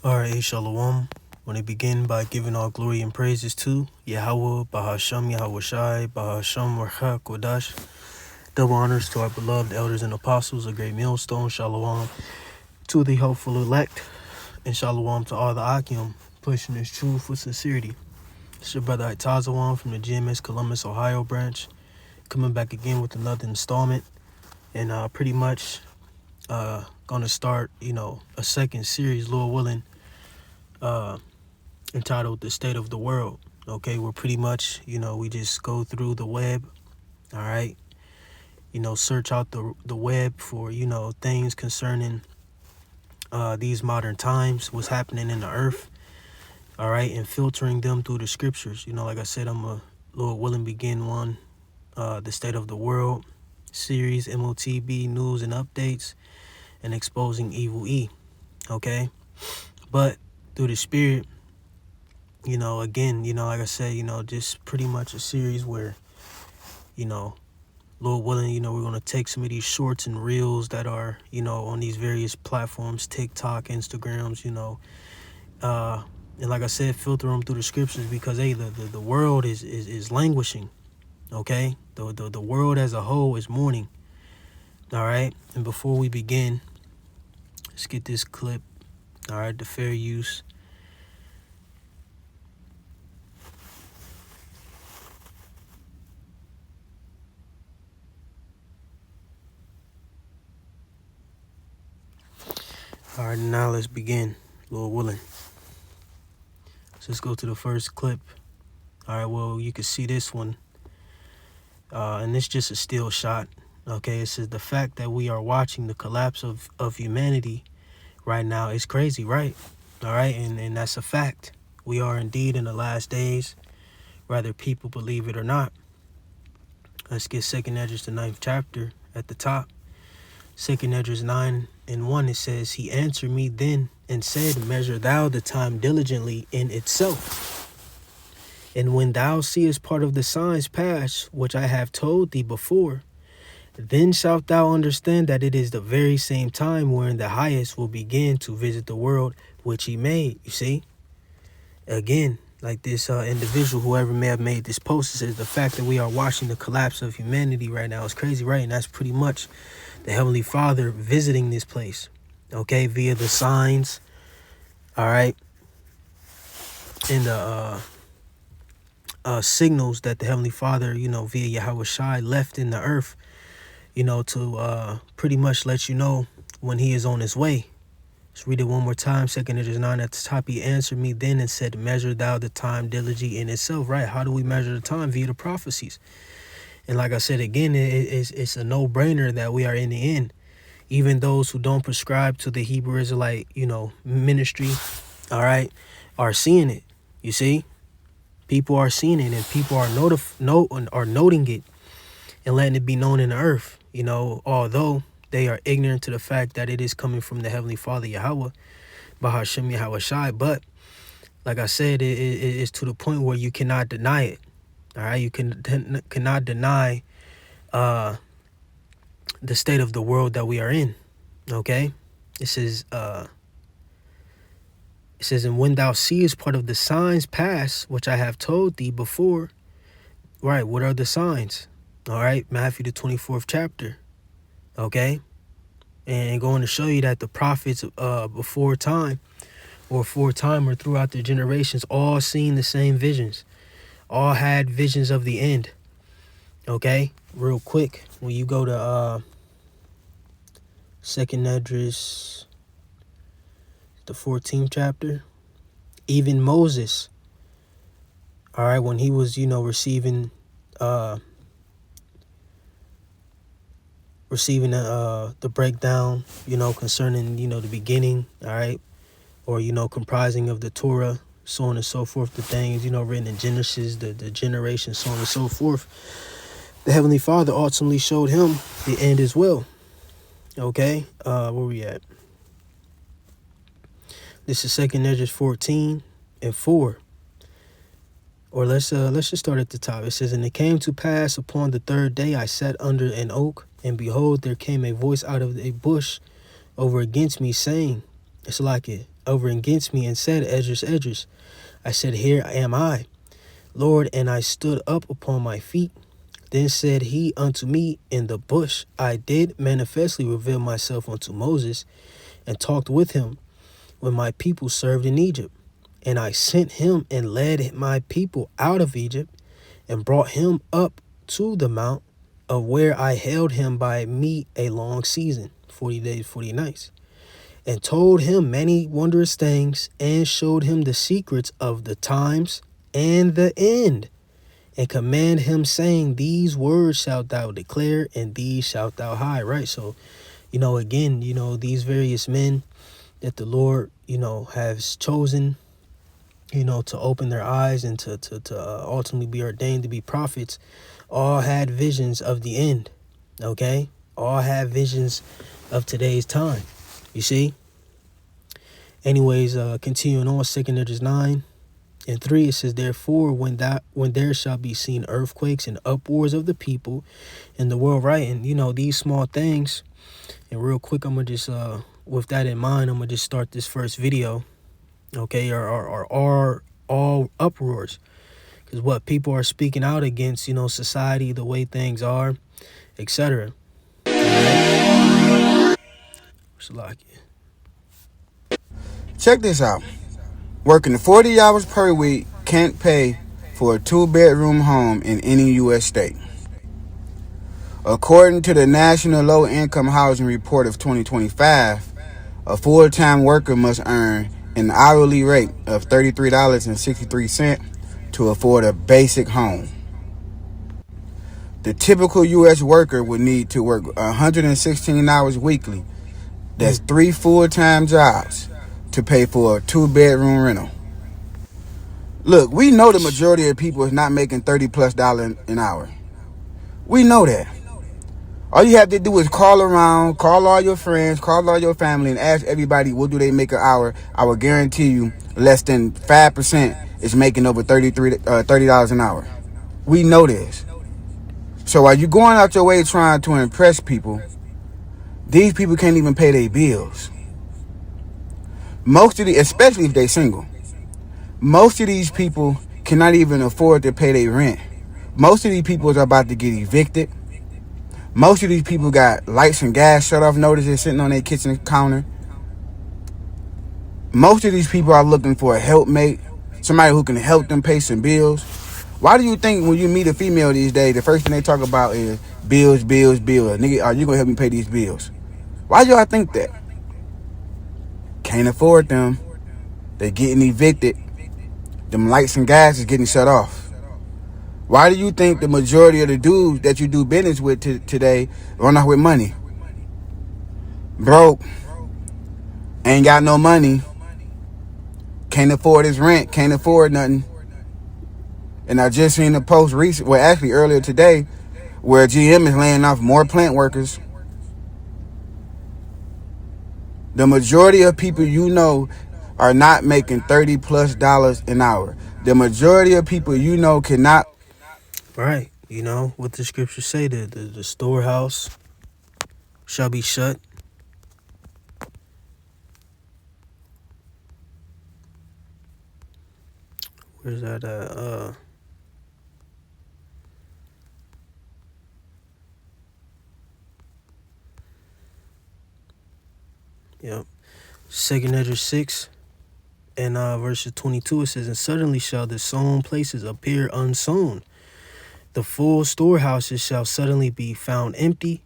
Alright, Shalom. Want to begin by giving all glory and praises to Yahweh, Bahasham, Yahweh Shai, Bahasham, Warcha, Kodash. Double honors to our beloved elders and apostles, a great millstone, Shalom. To the hopeful elect, and Shalom to all the Akim, pushing this truth with sincerity. It's your brother Itazawan from the GMS Columbus, Ohio branch, coming back again with another installment. And pretty much gonna start, a second series, Lord willing, entitled The State of the World. Okay, we're pretty much, we just go through the web, all right? Search out the web for, things concerning these modern times, what's happening in the earth, all right, and filtering them through the scriptures. Like I said, I'm a Lord willing begin one, The State of the World series, MOTB, news and updates, and exposing evil E, okay? But through the spirit, again, like I said, just pretty much a series where, Lord willing, we're going to take some of these shorts and reels that are, on these various platforms, TikTok, Instagrams, and like I said, filter them through the scriptures because, hey, the world is languishing, okay? The world as a whole is mourning, all right? And before we begin, let's get this clip, all right, the fair use. All right, now let's begin, Lord willing. So let's go to the first clip. All right, well, you can see this one. And it's just a still shot. Okay, it says the fact that we are watching the collapse of humanity right now is crazy, right? All right, and that's a fact. We are indeed in the last days, whether people believe it or not. Let's get 2nd Esdras, the 9th chapter at the top. 2nd Esdras 9:1, it says, He answered me then and said, Measure thou the time diligently in itself. And when thou seest part of the signs pass, which I have told thee before, then shalt thou understand that it is the very same time wherein the highest will begin to visit the world which he made. You see? Again, like this individual, whoever may have made this post, it says the fact that we are watching the collapse of humanity right now is crazy, right? And that's pretty much the Heavenly Father visiting this place, okay, via the signs, all right, and the signals that the Heavenly Father, via Yahweh Shai left in the earth, to pretty much let you know when he is on his way. Let's read it one more time. 2nd Esdras 9 at the top. He answered me then and said, Measure thou the time diligently in itself, right? How do we measure the time? Via the prophecies. And like I said, again, it's a no-brainer that we are in the end. Even those who don't prescribe to the Hebrew Israelite, ministry, all right, are seeing it. You see? People are seeing it, and people are noting it and letting it be known in the earth, although they are ignorant to the fact that it is coming from the Heavenly Father, Yahweh, Bahasham, Yahweh Shai. But like I said, it is to the point where you cannot deny it. All right, you cannot deny the state of the world that we are in. Okay, it says, and when thou seest part of the signs pass, which I have told thee before, right? What are the signs? All right, Matthew the 24th chapter. Okay, and going to show you that the prophets before time or for time or throughout their generations all seen the same visions. All had visions of the end. Okay, real quick, when you go to 2nd Esdras, the 14th chapter, even Moses, all right, when he was, receiving the breakdown, concerning, the beginning, all right, or, comprising of the Torah, so on and so forth, the things, written in Genesis, the generation, so on and so forth. The Heavenly Father ultimately showed him the end as well. Okay, where we at? This is 2nd Esdras 14:4. Or let's just start at the top. It says, And it came to pass upon the 3rd day, I sat under an oak, and behold, there came a voice out of a bush over against me, saying, It's like it over against me and said, Esdras, Esdras. I said, here am I, Lord, and I stood up upon my feet. Then said he unto me, in the bush I did manifestly reveal myself unto Moses, and talked with him when my people served in Egypt. And I sent him and led my people out of Egypt, and brought him up to the mount of where I held him by me a long season, 40 days, 40 nights, and told him many wondrous things, and showed him the secrets of the times and the end, and command him, saying, these words shalt thou declare, and these shalt thou hide. Right? So, again, these various men that the Lord, has chosen, to open their eyes and to ultimately be ordained to be prophets, all had visions of the end. Okay? All had visions of today's time. You see? Anyways, continuing on, 2 Esdras 9 and 3, it says, therefore, when there shall be seen earthquakes and uproars of the people in the world, right? And, these small things, and real quick, I'm going to just, with that in mind, I'm going to just start this first video, okay, are all uproars. Because what people are speaking out against, society, the way things are, etc. Check this out. Working 40 hours per week can't pay for a 2-bedroom home in any U.S. state. According to the National Low Income Housing Report of 2025, a full-time worker must earn an hourly rate of $33.63 to afford a basic home. The typical U.S. worker would need to work 116 hours weekly, that's 3 full-time jobs, to pay for a 2-bedroom rental. Look, we know the majority of people is not making $30+ an hour. We know that. All you have to do is call around, call all your friends, call all your family, and ask everybody what do they make an hour. I will guarantee you less than 5% is making over $30 an hour. We know this. So while you're going out your way trying to impress people, these people can't even pay their bills. Especially if they're single, most of these people cannot even afford to pay their rent. Most of these people are about to get evicted. Most of these people got lights and gas shut off notices sitting on their kitchen counter. Most of these people are looking for a helpmate, somebody who can help them pay some bills. Why do you think when you meet a female these days, the first thing they talk about is bills, bills, bills? Nigga, are you going to help me pay these bills? Why do y'all think that? Can't afford them. They getting evicted. Them lights and gas is getting shut off. Why do you think the majority of the dudes that you do business with today run off with money? Broke. Ain't got no money. Can't afford his rent. Can't afford nothing. And I just seen a post earlier today, where GM is laying off more plant workers. The majority of people are not making $30+ an hour. The majority of people cannot. Right. What the scriptures say, the storehouse shall be shut. Where's that Yep. 2 Esdras 6 and verses 22, it says, and suddenly shall the sown places appear unsown. The full storehouses shall suddenly be found empty,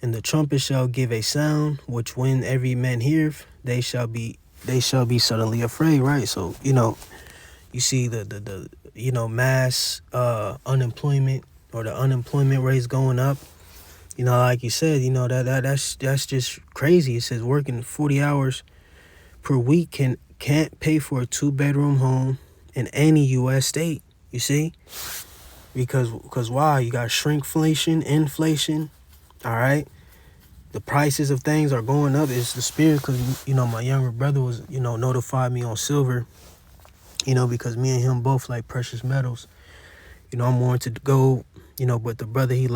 and the trumpet shall give a sound, which when every man heareth, they shall be suddenly afraid. Right? So, you see the mass unemployment, or the unemployment rates going up. Like you said, that's just crazy. It says working 40 hours per week can't pay for a 2-bedroom home in any U.S. state. You see, because why? You got shrinkflation, inflation. All right, the prices of things are going up. It's the spirit. Because my younger brother was notified me on silver. Because me and him both like precious metals. I'm more into gold. But the brother he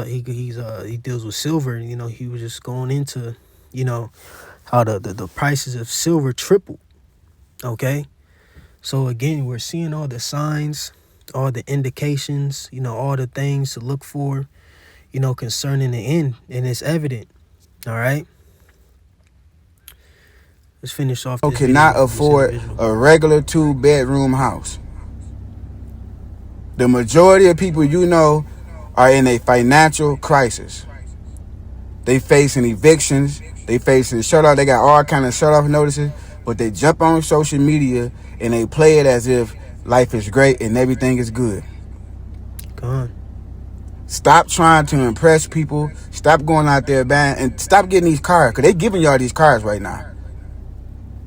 deals with silver. He was just going into how the prices of silver tripled. Okay. So again, we're seeing all the signs, all the indications, all the things to look for, concerning the end. And it's evident. All right. Let's finish off this video Cannot from this afford individual. a regular 2-bedroom house. The majority of people are in a financial crisis. They facing evictions. They facing shut-off. They got all kind of shut-off notices. But they jump on social media and they play it as if life is great and everything is good. Go on. Stop trying to impress people. Stop going out there buying and stop getting these cars. Because they giving y'all these cars right now.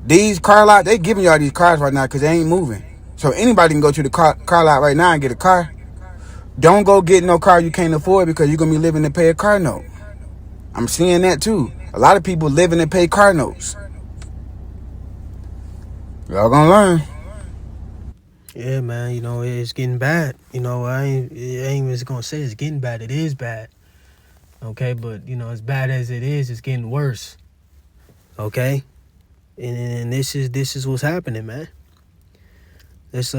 These car lots, they giving y'all these cars right now because they ain't moving. So anybody can go to the car lot right now and get a car. Don't go get no car you can't afford because you're going to be living to pay a car note. I'm seeing that too. A lot of people living to pay car notes. Y'all gonna learn. Yeah, man, it's getting bad. I ain't even gonna say it's getting bad. It is bad. Okay, but as bad as it is, it's getting worse. Okay? And this is what's happening, man. Let's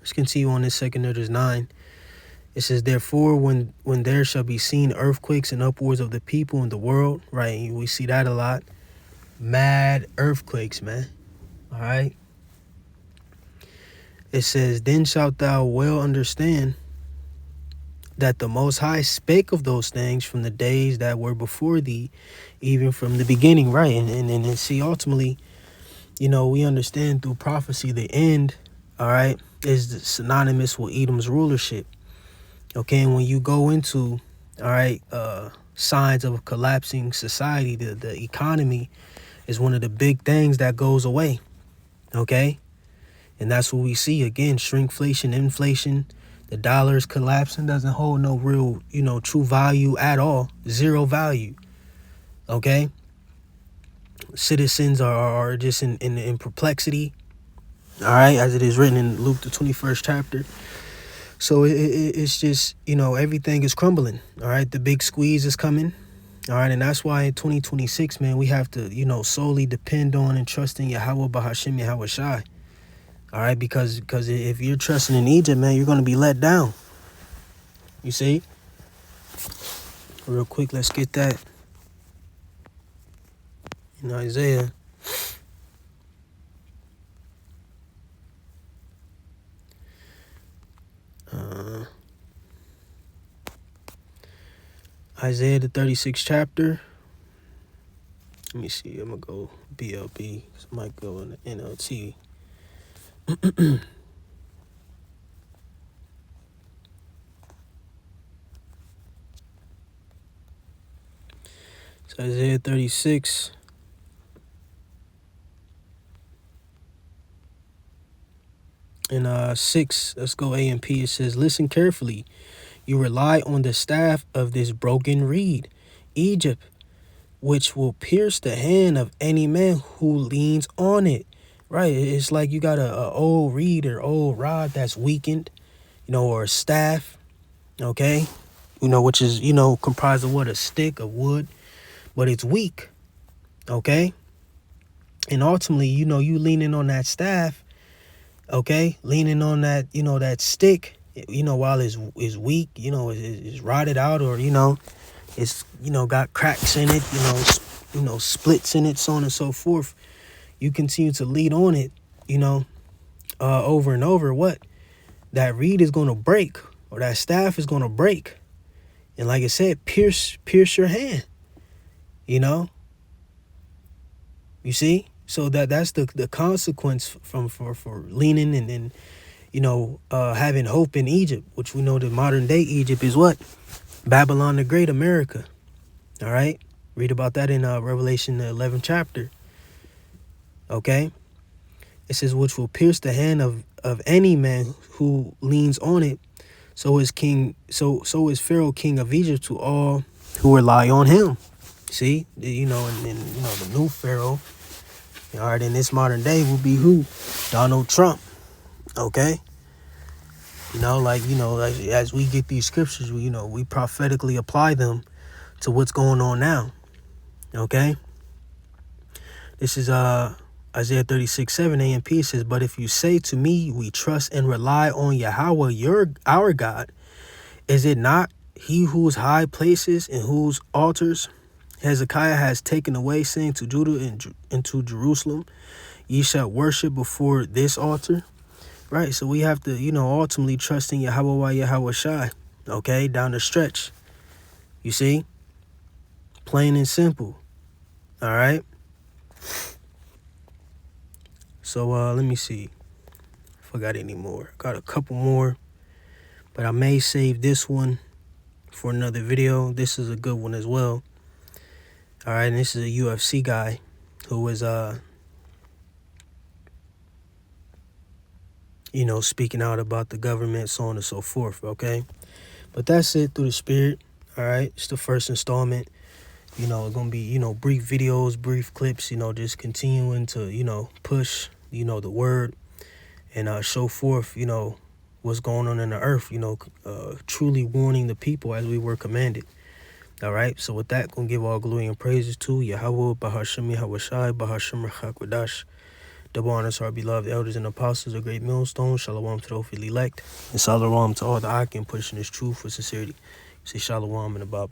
continue on this. 2 Notice 9. It says, therefore, when there shall be seen earthquakes and upwards of the people in the world, right? We see that a lot. Mad earthquakes, man. All right. It says, then shalt thou well understand that the Most High spake of those things from the days that were before thee, even from the beginning, right? And see, ultimately, we understand through prophecy the end, all right, is synonymous with Edom's rulership. Okay, and when you go into, all right, signs of a collapsing society, the economy is one of the big things that goes away. Okay, and that's what we see again: shrinkflation, inflation. The dollar is collapsing, doesn't hold no real, true value at all. Zero value. Okay. Citizens are just in perplexity. All right, as it is written in Luke the 21st chapter. So it's just, everything is crumbling. All right, the big squeeze is coming. All right, and that's why in 2026, man, we have to, solely depend on and trust in Yahweh Bahashim Yahweh Shai. All right, because if you're trusting in Egypt, man, you're going to be let down. You see? Real quick, let's get that. In Isaiah. Isaiah the 36th chapter. Let me see. I'm going to go BLB. I might go in the NLT. It's Isaiah 36. And 6, let's go A and P. It says, listen carefully. You rely on the staff of this broken reed, Egypt, which will pierce the hand of any man who leans on it. Right? It's like you got a old reed or old rod that's weakened, or a staff, okay? Which is, comprised of what? A stick of wood, but it's weak, okay? And ultimately, you leaning on that staff, okay? Leaning on that, that stick, while it's weak, it's rotted out, or, it's, got cracks in it, splits in it, so on and so forth. You continue to lean on it, over and over, what? That reed is going to break, or that staff is going to break. And like I said, pierce your hand, You see? So that's the consequence for leaning and having hope in Egypt, which we know that modern day Egypt is what? Babylon the Great, America. All right. Read about that in Revelation the 11th chapter. Okay. It says, which will pierce the hand of any man who leans on it. So is Pharaoh, king of Egypt, to all who rely on him. See, and the new Pharaoh, all right, in this modern day will be who? Donald Trump. Okay. Like as we get these scriptures, we prophetically apply them to what's going on now. Okay? This is Isaiah 36:7 AMP. It says, but if you say to me, we trust and rely on Yahweh, our God, is it not he whose high places and whose altars Hezekiah has taken away, saying to Judah and to Jerusalem, ye shall worship before this altar? Right, so we have to, ultimately trust in Yahweh Yahweh Shai. Okay, down the stretch. You see? Plain and simple. All right? So let me see if I got any more. Got a couple more, but I may save this one for another video. This is a good one as well. All right, and this is a UFC guy who was speaking out about the government, so on and so forth. Okay, but that's it through the spirit. All right, it's the first installment. It's gonna be brief videos, brief clips. Just continuing to push the word and show forth what's going on in the earth. Truly warning the people as we were commanded. All right, so with that, gonna give all glory and praises to Yahweh, Bahashem Yahweh Shai, Bahashem Rachakwadash. Double honors to our beloved elders and apostles, a great millstone. Shalom to the hopefully elect. And shalom to all the Akim pushing this truth with sincerity. Say shalom and abba.